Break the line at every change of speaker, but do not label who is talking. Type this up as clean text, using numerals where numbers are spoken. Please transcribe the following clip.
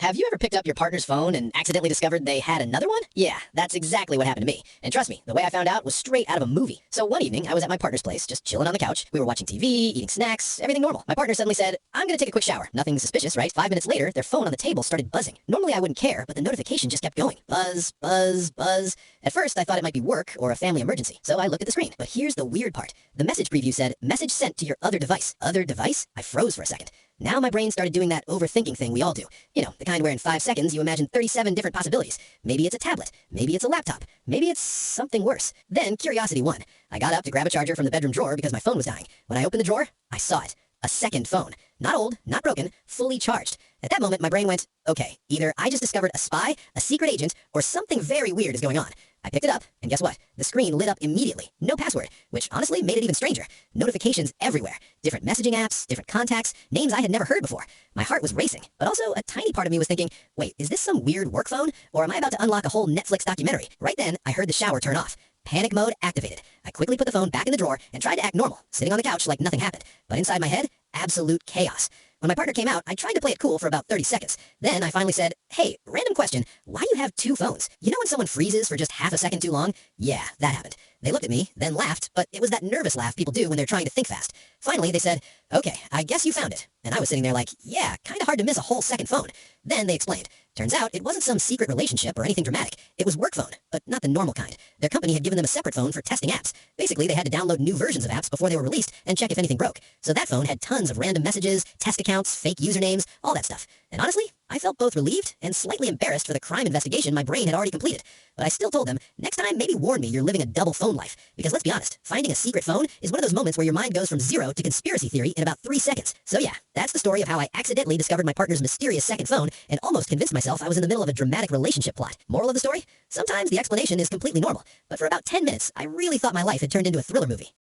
Have you ever picked up your partner's phone and accidentally discovered they had another one? Yeah, that's exactly what happened to me. And trust me, the way I found out was straight out of a movie. So one evening, I was at my partner's place, just chilling on the couch. We were watching TV, eating snacks, everything normal. My partner suddenly said, "I'm gonna take a quick shower." Nothing suspicious, right? 5 minutes later, their phone on the table started buzzing. Normally I wouldn't care, but the notification just kept going. Buzz, buzz, buzz. At first, I thought it might be work or a family emergency, so I looked at the screen. But here's the weird part. The message preview said, "Message sent to your other device." Other device? I froze for a second. Now my brain started doing that overthinking thing we all do. You know, the kind where in 5 seconds you imagine 37 different possibilities. Maybe it's a tablet. Maybe it's a laptop. Maybe it's something worse. Then curiosity won. I got up to grab a charger from the bedroom drawer because my phone was dying. When I opened the drawer, I saw it. A second phone. Not old, not broken, fully charged. At that moment, my brain went, okay, either I just discovered a spy, a secret agent, or something very weird is going on. I picked it up, and guess what? The screen lit up immediately. No password, which honestly made it even stranger. Notifications everywhere. Different messaging apps, different contacts, names I had never heard before. My heart was racing, but also a tiny part of me was thinking, wait, is this some weird work phone? Or am I about to unlock a whole Netflix documentary? Right then, I heard the shower turn off. Panic mode activated. I quickly put the phone back in the drawer and tried to act normal, sitting on the couch like nothing happened. But inside my head, absolute chaos. When my partner came out, I tried to play it cool for about 30 seconds. Then I finally said, "Hey, random question, why do you have 2 phones? You know when someone freezes for just half a second too long?" Yeah, that happened. They looked at me, then laughed, but it was that nervous laugh people do when they're trying to think fast. Finally, they said, "Okay, I guess you found it." And I was sitting there like, yeah, kinda hard to miss a whole second phone. Then they explained. Turns out it wasn't some secret relationship or anything dramatic. It was work phone, but not the normal kind. Their company had given them a separate phone for testing apps. Basically, they had to download new versions of apps before they were released and check if anything broke. So that phone had tons of random messages, test accounts, fake usernames, all that stuff. And honestly, I felt both relieved and slightly embarrassed for the crime investigation my brain had already completed. But I still told them, next time maybe warn me you're living a double phone life. Because let's be honest, finding a secret phone is one of those moments where your mind goes from 0 to conspiracy theory in about 3 seconds. So yeah, that's the story of how I accidentally discovered my partner's mysterious second phone and almost convinced myself I was in the middle of a dramatic relationship plot. Moral of the story? Sometimes the explanation is completely normal, but for about 10 minutes, I really thought my life had turned into a thriller movie.